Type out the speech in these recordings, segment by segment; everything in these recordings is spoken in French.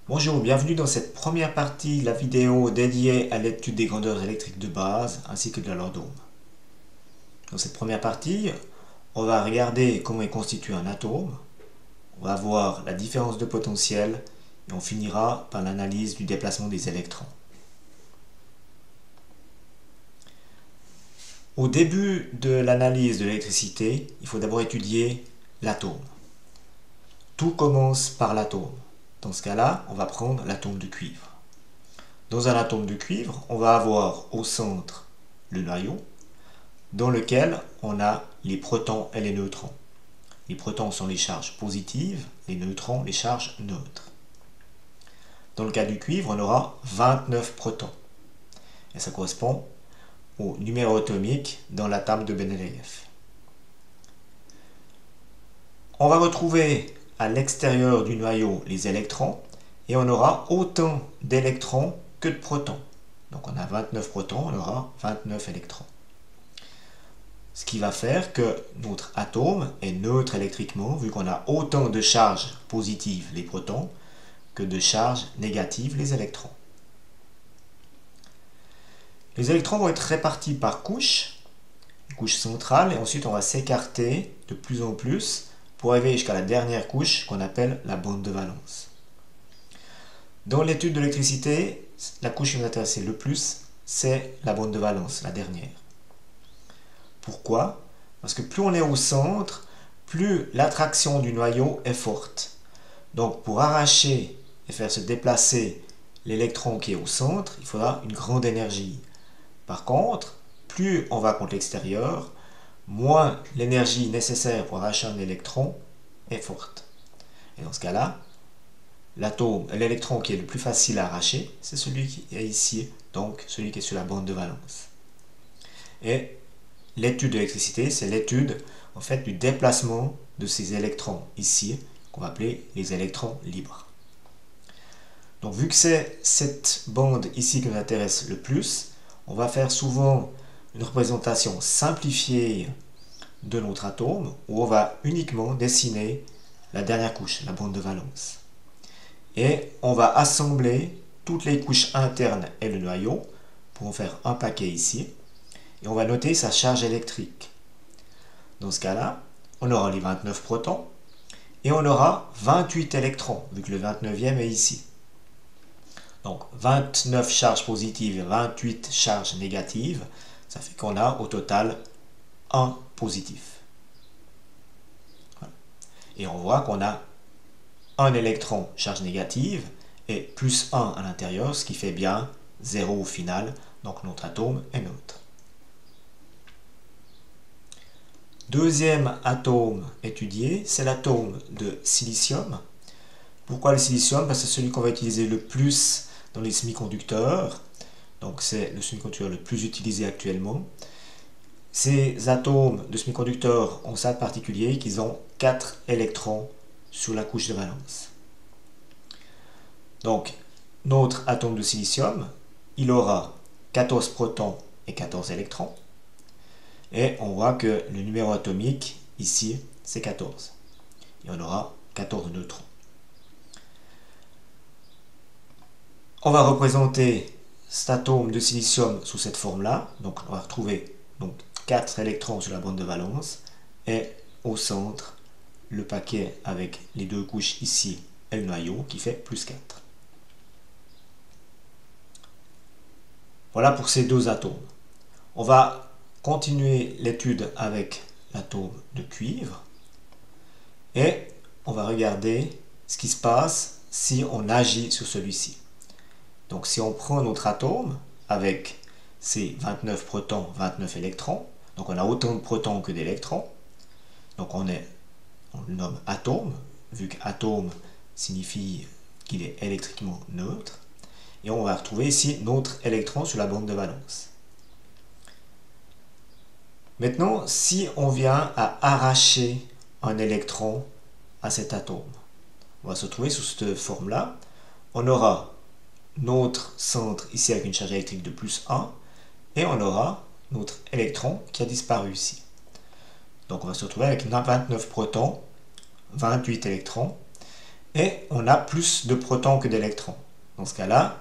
Bonjour, bienvenue dans cette première partie de la vidéo dédiée à l'étude des grandeurs électriques de base ainsi que de leur dôme. Dans cette première partie, on va regarder comment est constitué un atome, on va voir la différence de potentiel et on finira par l'analyse du déplacement des électrons. Au début de l'analyse de l'électricité, il faut d'abord étudier l'atome. Tout commence par l'atome. Dans ce cas-là, on va prendre l'atome de cuivre. Dans un atome de cuivre, on va avoir au centre le noyau, dans lequel on a les protons et les neutrons. Les protons sont les charges positives, les neutrons les charges neutres. Dans le cas du cuivre, on aura 29 protons. Et ça correspond au numéro atomique dans la table de Mendeleïev. On va retrouver à l'extérieur du noyau les électrons et on aura autant d'électrons que de protons. Donc on a 29 protons, on aura 29 électrons. Ce qui va faire que notre atome est neutre électriquement vu qu'on a autant de charges positives, les protons, que de charges négatives, les électrons. Les électrons vont être répartis par couche, une couche centrale, et ensuite on va s'écarter de plus en plus pour arriver jusqu'à la dernière couche qu'on appelle la bande de valence. Dans l'étude de l'électricité, la couche qui nous intéresse le plus, c'est la bande de valence, la dernière. Pourquoi? Parce que plus on est au centre, plus l'attraction du noyau est forte. Donc pour arracher et faire se déplacer l'électron qui est au centre, il faudra une grande énergie. Par contre, plus on va contre l'extérieur, moins l'énergie nécessaire pour arracher un électron est forte. Et dans ce cas-là, l'électron qui est le plus facile à arracher, c'est celui qui est ici, donc celui qui est sur la bande de valence. Et l'étude de l'électricité, c'est l'étude en fait du déplacement de ces électrons ici, qu'on va appeler les électrons libres. Donc vu que c'est cette bande ici qui nous intéresse le plus, on va faire souvent une représentation simplifiée de notre atome où on va uniquement dessiner la dernière couche, la bande de valence. Et on va assembler toutes les couches internes et le noyau pour en faire un paquet ici. Et on va noter sa charge électrique. Dans ce cas-là, on aura les 29 protons et on aura 28 électrons, vu que le 29e est ici. Donc 29 charges positives et 28 charges négatives, ça fait qu'on a au total 1 positif. Voilà. Et on voit qu'on a un électron charge négative et plus 1 à l'intérieur, ce qui fait bien 0 au final, donc notre atome est neutre. Deuxième atome étudié, c'est l'atome de silicium. Pourquoi le silicium? Parce que c'est celui qu'on va utiliser le plus dans les semi-conducteurs. Donc c'est le semi-conducteur le plus utilisé actuellement. Ces atomes de semi-conducteurs ont ça de particulier qu'ils ont 4 électrons sur la couche de valence. Donc notre atome de silicium, il aura 14 protons et 14 électrons. Et on voit que le numéro atomique, ici, c'est 14. Et on aura 14 neutrons. On va représenter cet atome de silicium sous cette forme-là. Donc on va retrouver 4 électrons sur la bande de valence. Et au centre, le paquet avec les deux couches ici et le noyau qui fait plus 4. Voilà pour ces deux atomes. On va continuer l'étude avec l'atome de cuivre et on va regarder ce qui se passe si on agit sur celui-ci. Donc si on prend notre atome avec ses 29 protons, 29 électrons, donc on a autant de protons que d'électrons, donc on le nomme atome, vu qu'atome signifie qu'il est électriquement neutre, et on va retrouver ici notre électron sur la bande de valence. Maintenant, si on vient à arracher un électron à cet atome, on va se trouver sous cette forme-là. On aura notre centre ici avec une charge électrique de plus 1 et on aura notre électron qui a disparu ici. Donc on va se retrouver avec 29 protons, 28 électrons et on a plus de protons que d'électrons. Dans ce cas-là,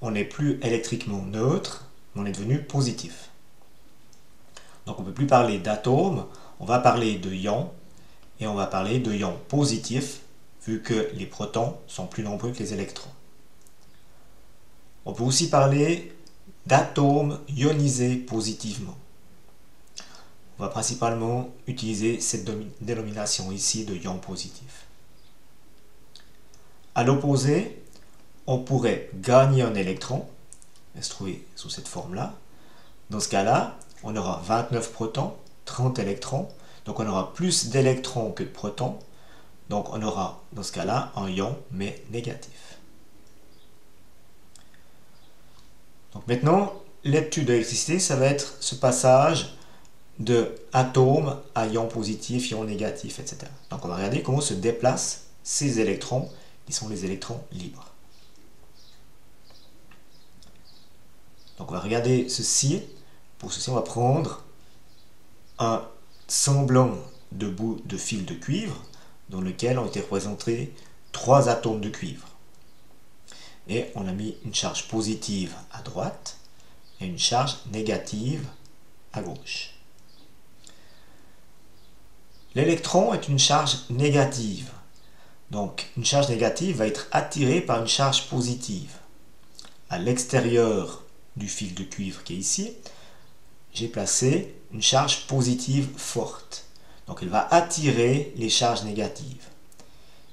on n'est plus électriquement neutre, on est devenu positif. Donc on ne peut plus parler d'atomes, on va parler de ions, et on va parler de ions positifs, vu que les protons sont plus nombreux que les électrons. On peut aussi parler d'atomes ionisés positivement. On va principalement utiliser cette dénomination ici de ions positifs. À l'opposé, on pourrait gagner un électron, il va se trouver sous cette forme-là. Dans ce cas-là, on aura 29 protons, 30 électrons, donc on aura plus d'électrons que de protons, donc on aura dans ce cas-là un ion mais négatif. Donc maintenant, l'étude de l'électricité, ça va être ce passage de atomes à ions positifs, ions négatifs, etc. Donc on va regarder comment se déplacent ces électrons, qui sont les électrons libres. Donc on va regarder ceci. Pour ceci, on va prendre un semblant de bout de fil de cuivre dans lequel ont été représentés 3 atomes de cuivre. Et on a mis une charge positive à droite et une charge négative à gauche. L'électron est une charge négative. Donc une charge négative va être attirée par une charge positive. À l'extérieur du fil de cuivre qui est ici, j'ai placé une charge positive forte. Donc elle va attirer les charges négatives.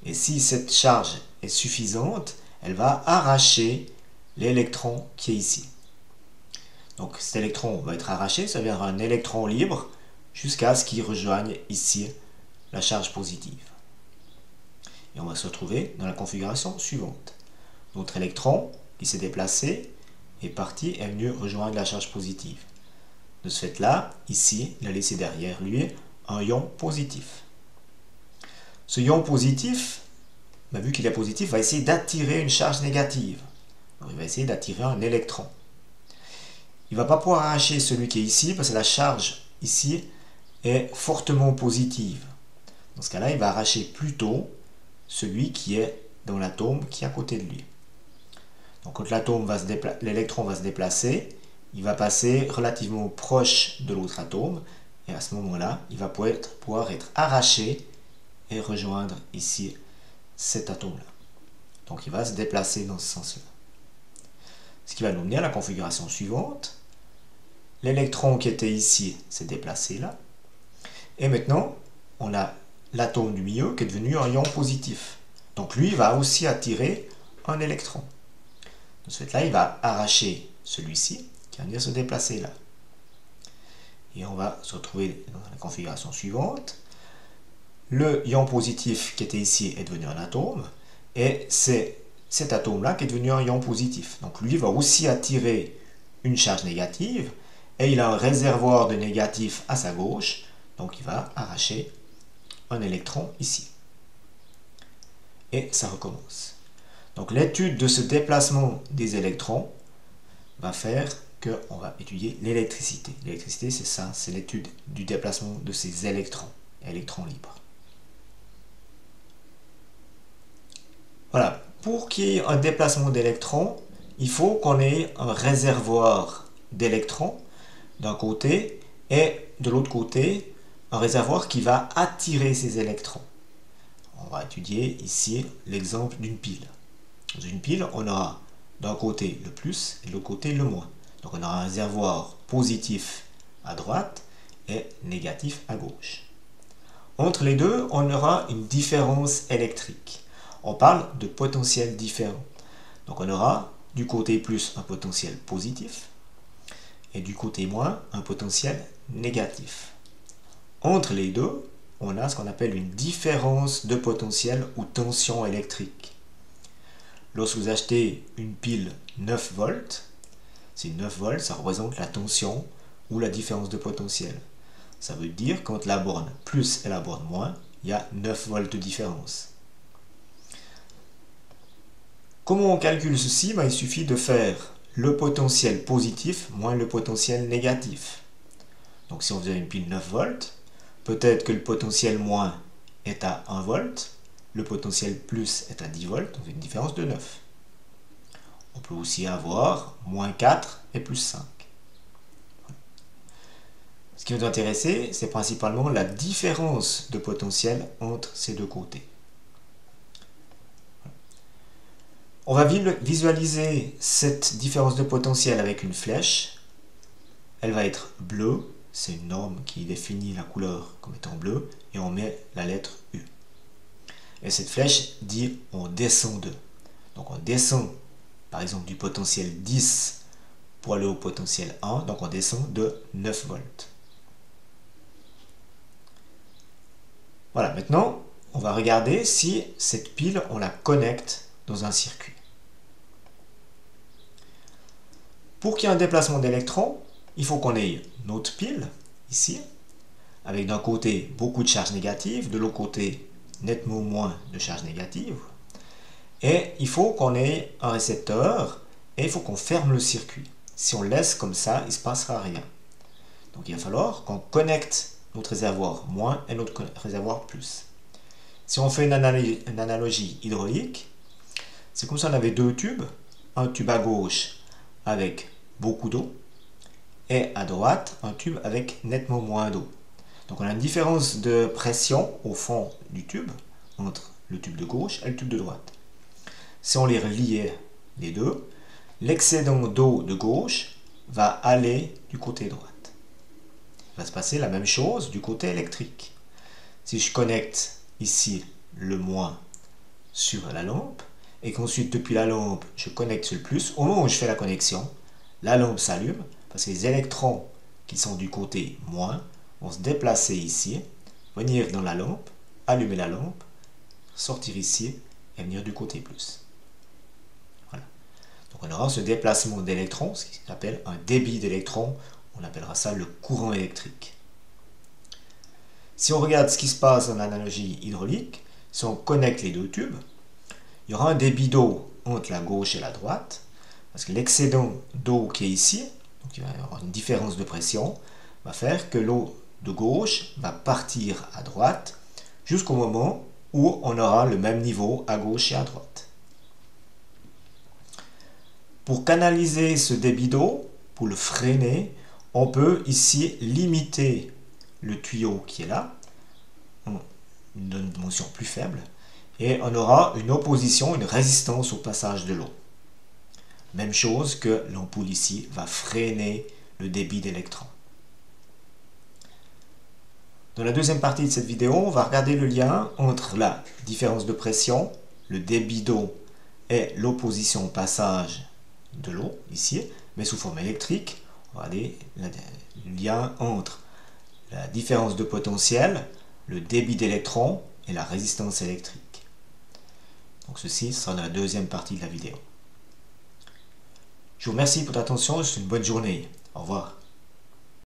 Et si cette charge est suffisante, elle va arracher l'électron qui est ici. Donc cet électron va être arraché, ça deviendra un électron libre jusqu'à ce qu'il rejoigne ici la charge positive. Et on va se retrouver dans la configuration suivante. Notre électron qui s'est déplacé est parti et est venu rejoindre la charge positive. De ce fait-là, ici, il a laissé derrière lui un ion positif. Ce ion positif, vu qu'il est positif, va essayer d'attirer une charge négative. Donc, il va essayer d'attirer un électron. Il ne va pas pouvoir arracher celui qui est ici, parce que la charge ici est fortement positive. Dans ce cas-là, il va arracher plutôt celui qui est dans l'atome qui est à côté de lui. Donc quand l'électron va se déplacer, il va passer relativement proche de l'autre atome, et à ce moment-là, il va pouvoir être arraché et rejoindre ici cet atome-là. Donc il va se déplacer dans ce sens-là. Ce qui va nous mener à la configuration suivante. L'électron qui était ici s'est déplacé là. Et maintenant, on a l'atome du milieu qui est devenu un ion positif. Donc lui, il va aussi attirer un électron. De ce fait-là, il va arracher celui-ci qui va venir se déplacer là. Et on va se retrouver dans la configuration suivante. Le ion positif qui était ici est devenu un atome. Et c'est cet atome-là qui est devenu un ion positif. Donc lui va aussi attirer une charge négative. Et il a un réservoir de négatif à sa gauche. Donc il va arracher un électron ici. Et ça recommence. Donc l'étude de ce déplacement des électrons va faire qu'on va étudier l'électricité. L'électricité, c'est ça, c'est l'étude du déplacement de ces électrons libres. Voilà, pour qu'il y ait un déplacement d'électrons, il faut qu'on ait un réservoir d'électrons d'un côté et de l'autre côté, un réservoir qui va attirer ces électrons. On va étudier ici l'exemple d'une pile. Dans une pile, on aura d'un côté le plus et de l'autre côté le moins. Donc on aura un réservoir positif à droite et négatif à gauche. Entre les deux, on aura une différence électrique. On parle de potentiel différent. Donc on aura du côté plus un potentiel positif et du côté moins un potentiel négatif. Entre les deux, on a ce qu'on appelle une différence de potentiel ou tension électrique. Lorsque vous achetez une pile 9 volts, c'est 9 volts, ça représente la tension ou la différence de potentiel. Ça veut dire qu'entre la borne plus et la borne moins, il y a 9 volts de différence. Comment on calcule ceci? Il suffit de faire le potentiel positif moins le potentiel négatif. Donc si on faisait une pile 9 volts, peut-être que le potentiel moins est à 1 volt le potentiel plus est à 10 volts, donc une différence de 9. On peut aussi avoir moins 4 et plus 5. Ce qui nous intéresse, c'est principalement la différence de potentiel entre ces deux côtés. On va visualiser cette différence de potentiel avec une flèche. Elle va être bleue, c'est une norme qui définit la couleur comme étant bleue, et on met la lettre U. Et cette flèche dit on descend de. Donc on descend par exemple du potentiel 10 pour aller au potentiel 1, donc on descend de 9 volts. Voilà, maintenant on va regarder si cette pile on la connecte dans un circuit. Pour qu'il y ait un déplacement d'électrons, il faut qu'on ait notre pile ici, avec d'un côté beaucoup de charge négative, de l'autre côté nettement moins de charge négative. Et il faut qu'on ait un récepteur et il faut qu'on ferme le circuit. Si on laisse comme ça, il ne se passera rien. Donc il va falloir qu'on connecte notre réservoir moins et notre réservoir plus. Si on fait une analogie hydraulique, c'est comme si on avait deux tubes. Un tube à gauche avec beaucoup d'eau et à droite un tube avec nettement moins d'eau. Donc on a une différence de pression au fond du tube entre le tube de gauche et le tube de droite. Si on les reliait les deux, l'excédent d'eau de gauche va aller du côté droite. Il va se passer la même chose du côté électrique. Si je connecte ici le moins sur la lampe et qu'ensuite depuis la lampe je connecte sur le plus, au moment où je fais la connexion, la lampe s'allume parce que les électrons qui sont du côté moins vont se déplacer ici, venir dans la lampe, allumer la lampe, sortir ici et venir du côté plus. Voilà. Donc on aura ce déplacement d'électrons, ce qui s'appelle un débit d'électrons, on appellera ça le courant électrique. Si on regarde ce qui se passe en analogie hydraulique, si on connecte les deux tubes, il y aura un débit d'eau entre la gauche et la droite, parce que l'excédent d'eau qui est ici, donc il va y avoir une différence de pression, va faire que l'eau de gauche va partir à droite jusqu'au moment où on aura le même niveau à gauche et à droite. Pour canaliser ce débit d'eau, pour le freiner, on peut ici limiter le tuyau qui est là, une dimension plus faible, et on aura une opposition, une résistance au passage de l'eau. Même chose que l'ampoule ici va freiner le débit d'électrons. Dans la deuxième partie de cette vidéo, on va regarder le lien entre la différence de pression, le débit d'eau et l'opposition au passage de l'eau, ici, mais sous forme électrique. On va regarder le lien entre la différence de potentiel, le débit d'électrons et la résistance électrique. Donc ceci sera dans la deuxième partie de la vidéo. Je vous remercie pour votre attention, je vous souhaite une bonne journée. Au revoir.